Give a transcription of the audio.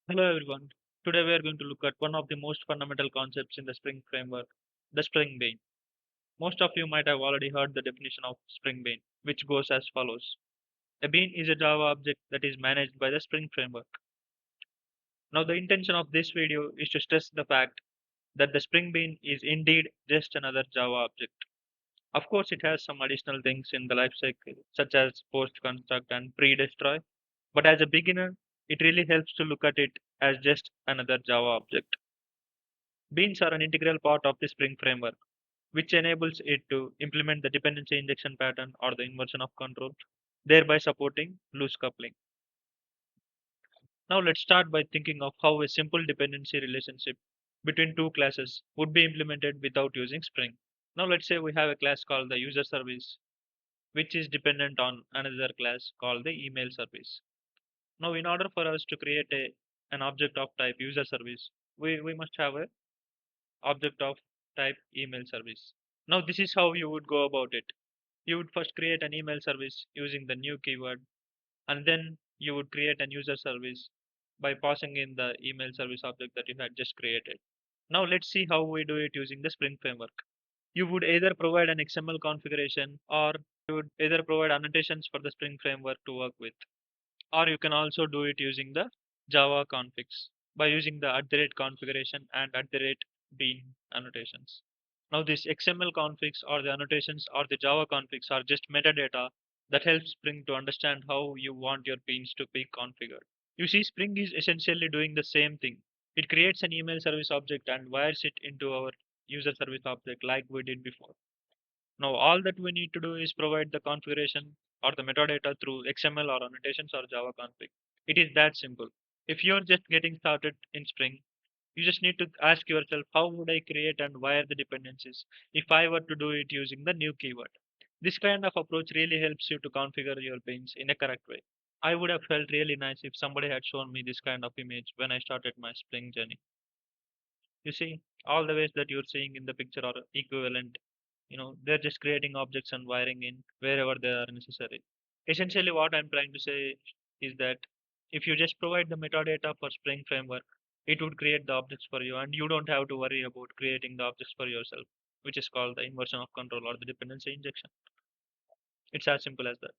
Hello everyone. Today we are going to look at one of the most fundamental concepts in the Spring framework, the Spring Bean. Most of you might have already heard the definition of Spring Bean, which goes as follows. A bean is a Java object that is managed by the Spring framework. Now the intention of this video is to stress the fact that the Spring Bean is indeed just another Java object. Of course it has some additional things in the lifecycle such as post construct and pre-destroy, but as a beginner it really helps to look at it as just another Java object. Beans are an integral part of the Spring framework, which enables it to implement the dependency injection pattern or the inversion of control, thereby supporting loose coupling. Now let's start by thinking of how a simple dependency relationship between two classes would be implemented without using Spring. Now let's say we have a class called the user service, which is dependent on another class called the email service. Now in order for us to create an object of type user service, we must have a object of type email service. Now this is how you would go about it. You would first create an email service using the new keyword, and then you would create an user service by passing in the email service object that you had just created. Now let's see how we do it using the Spring framework. You would either provide an XML configuration, or you would either provide annotations for the Spring framework to work with, or you can also do it using the Java configs by using the @configuration and @bean annotations. Now these XML configs or the annotations or the Java configs are just metadata that helps Spring to understand how you want your beans to be configured. You see, Spring is essentially doing the same thing. It creates an email service object and wires it into our user service object like we did before. Now all that we need to do is provide the configuration or the metadata through XML or annotations or Java config. It is that simple. If you're just getting started in Spring, you just need to ask yourself, how would I create and wire the dependencies if I were to do it using the new keyword? This kind of approach really helps you to configure your beans in a correct way. I would have felt really nice if somebody had shown me this kind of image when I started my Spring journey. You see, all the ways that you're seeing in the picture are equivalent. They're just creating objects and wiring in wherever they are necessary. Essentially, what I'm trying to say is that if you just provide the metadata for Spring framework, it would create the objects for you, and you don't have to worry about creating the objects for yourself, which is called the inversion of control or the dependency injection. It's as simple as that.